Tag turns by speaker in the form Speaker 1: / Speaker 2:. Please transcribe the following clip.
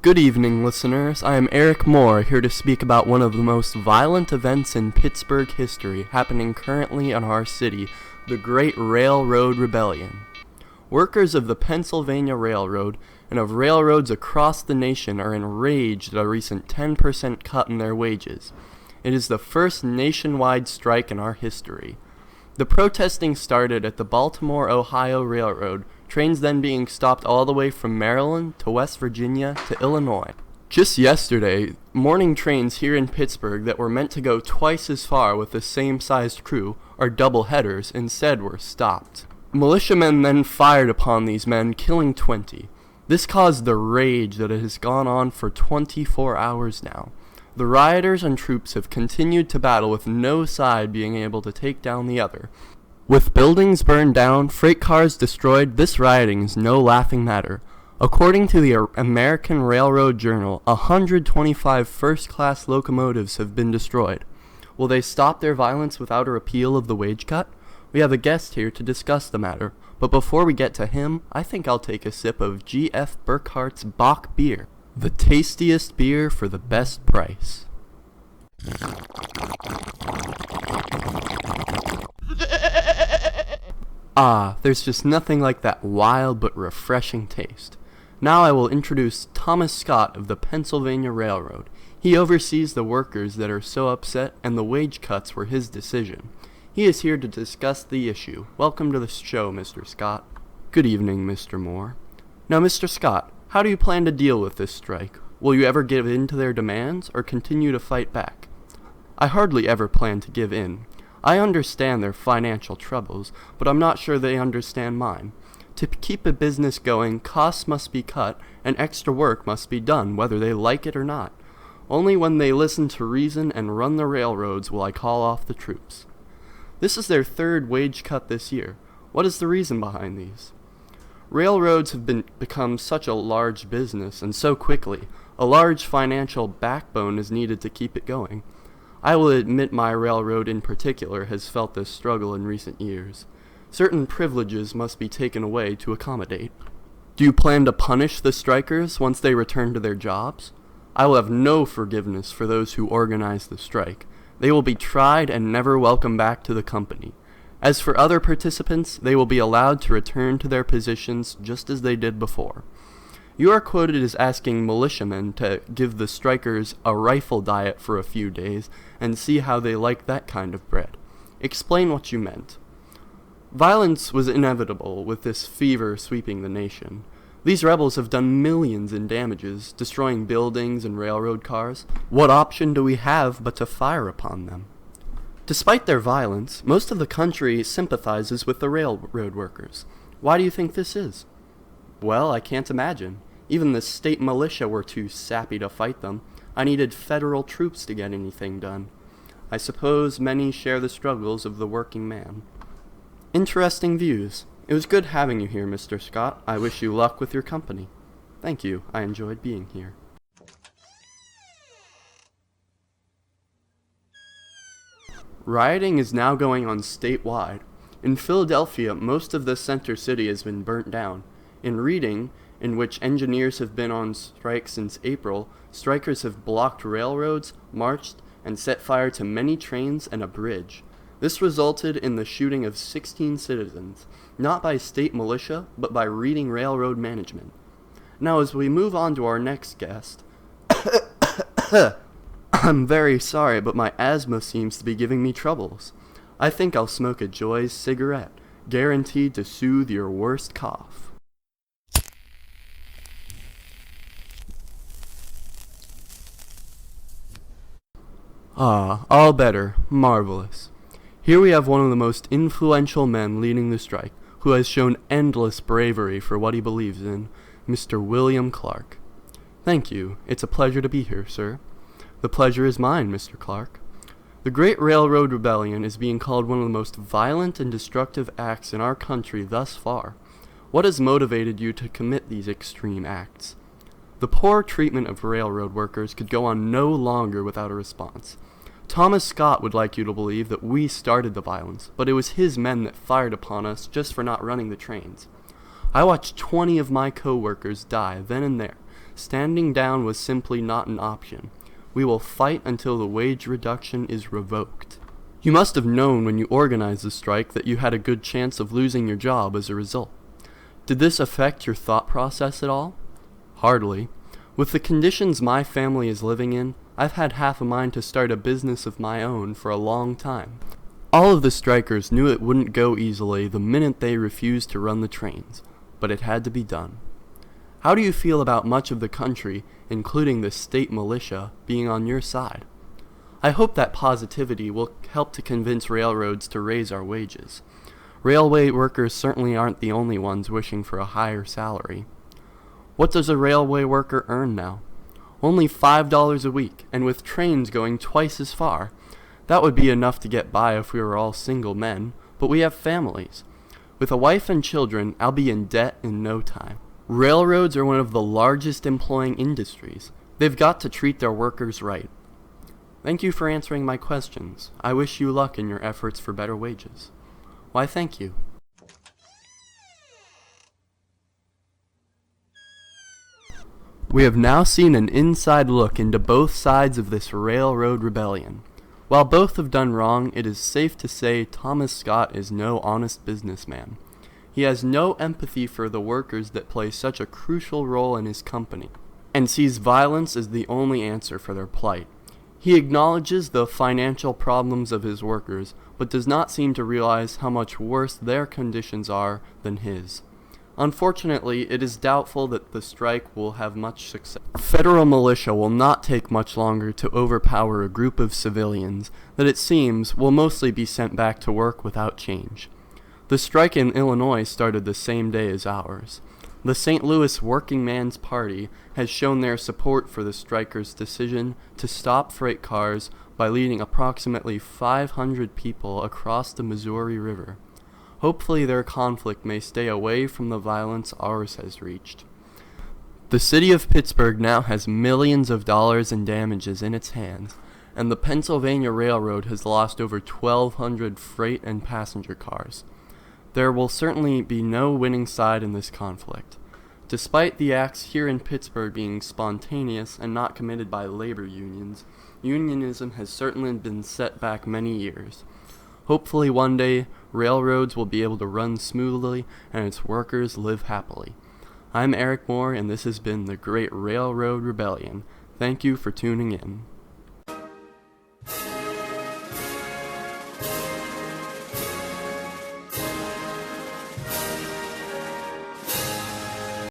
Speaker 1: Good evening, listeners. I am Eric Moore, here to speak about one of the most violent events in Pittsburgh history happening currently in our city, the Great Railroad Rebellion. Workers of the Pennsylvania Railroad and of railroads across the nation are enraged at a recent 10% cut in their wages. It is the first nationwide strike in our history. The protesting started at the Baltimore-Ohio Railroad, trains then being stopped all the way from Maryland to West Virginia to Illinois. Just yesterday, morning trains here in Pittsburgh that were meant to go twice as far with the same-sized crew, or double-headers, instead were stopped. Militiamen then fired upon these men, killing 20. This caused the rage that has gone on for 24 hours now. The rioters and troops have continued to battle with no side being able to take down the other. With buildings burned down, freight cars destroyed, this rioting is no laughing matter. According to the American Railroad Journal, 125 first-class locomotives have been destroyed. Will they stop their violence without a repeal of the wage cut? We have a guest here to discuss the matter, but before we get to him, I think I'll take a sip of G.F. Burkhart's Bock beer. The tastiest beer for the best price. There's just nothing like that wild but refreshing taste. Now I will introduce Thomas Scott of the Pennsylvania Railroad. He oversees the workers that are so upset, and the wage cuts were his decision. He is here to discuss the issue. Welcome to the show, Mr. Scott. Good evening, Mr. Moore. Now, Mr. Scott, how do you plan to deal with this strike? Will you ever give in to their demands, or continue to fight back? I hardly ever plan to give in. I understand their financial troubles, but I'm not sure they understand mine. To keep a business going, costs must be cut, and extra work must be done, whether they like it or not. Only when they listen to reason and run the railroads will I call off the troops. This is their third wage cut this year. What is the reason behind these? Railroads have become such a large business, and so quickly. A large financial backbone is needed to keep it going. I will admit my railroad in particular has felt this struggle in recent years. Certain privileges must be taken away to accommodate. Do you plan to punish the strikers once they return to their jobs? I will have no forgiveness for those who organize the strike. They will be tried and never welcome back to the company. As for other participants, they will be allowed to return to their positions just as they did before. You are quoted as asking militiamen to give the strikers a rifle diet for a few days and see how they like that kind of bread. Explain what you meant. Violence was inevitable with this fever sweeping the nation. These rebels have done millions in damages, destroying buildings and railroad cars. What option do we have but to fire upon them? Despite their violence, most of the country sympathizes with the railroad workers. Why do you think this is? Well, I can't imagine. Even the state militia were too sappy to fight them. I needed federal troops to get anything done. I suppose many share the struggles of the working man. Interesting views. It was good having you here, Mr. Scott. I wish you luck with your company. Thank you. I enjoyed being here. Rioting is now going on statewide. In Philadelphia, most of the center city has been burnt down. In Reading, in which engineers have been on strike since April, strikers have blocked railroads, marched, and set fire to many trains and a bridge. This resulted in the shooting of 16 citizens, not by state militia, but by Reading Railroad management. Now, as we move on to our next guest, I'm very sorry, but my asthma seems to be giving me troubles. I think I'll smoke a Joy's cigarette, guaranteed to soothe your worst cough. All better. Marvelous. Here we have one of the most influential men leading the strike, who has shown endless bravery for what he believes in, Mr. William Clark. Thank you. It's a pleasure to be here, sir. The pleasure is mine, Mr. Clark. The Great Railroad Rebellion is being called one of the most violent and destructive acts in our country thus far. What has motivated you to commit these extreme acts? The poor treatment of railroad workers could go on no longer without a response. Thomas Scott would like you to believe that we started the violence, but it was his men that fired upon us just for not running the trains. I watched 20 of my co-workers die then and there. Standing down was simply not an option. We will fight until the wage reduction is revoked. You must have known when you organized the strike that you had a good chance of losing your job as a result. Did this affect your thought process at all? Hardly. With the conditions my family is living in, I've had half a mind to start a business of my own for a long time. All of the strikers knew it wouldn't go easily the minute they refused to run the trains, but it had to be done. How do you feel about much of the country, including the state militia, being on your side? I hope that positivity will help to convince railroads to raise our wages. Railway workers certainly aren't the only ones wishing for a higher salary. What does a railway worker earn now? Only $5 a week, and with trains going twice as far. That would be enough to get by if we were all single men, but we have families. With a wife and children, I'll be in debt in no time. Railroads are one of the largest employing industries. They've got to treat their workers right. Thank you for answering my questions. I wish you luck in your efforts for better wages. Why, thank you. We have now seen an inside look into both sides of this railroad rebellion. While both have done wrong, it is safe to say Thomas Scott is no honest businessman. He has no empathy for the workers that play such a crucial role in his company, and sees violence as the only answer for their plight. He acknowledges the financial problems of his workers, but does not seem to realize how much worse their conditions are than his. Unfortunately, it is doubtful that the strike will have much success. Federal militia will not take much longer to overpower a group of civilians that it seems will mostly be sent back to work without change. The strike in Illinois started the same day as ours. The St. Louis Working Man's Party has shown their support for the strikers' decision to stop freight cars by leading approximately 500 people across the Missouri River. Hopefully their conflict may stay away from the violence ours has reached. The city of Pittsburgh now has millions of dollars in damages in its hands, and the Pennsylvania Railroad has lost over 1,200 freight and passenger cars. There will certainly be no winning side in this conflict. Despite the acts here in Pittsburgh being spontaneous and not committed by labor unions, unionism has certainly been set back many years. Hopefully one day, railroads will be able to run smoothly and its workers live happily. I'm Eric Moore, and this has been the Great Railroad Rebellion. Thank you for tuning in.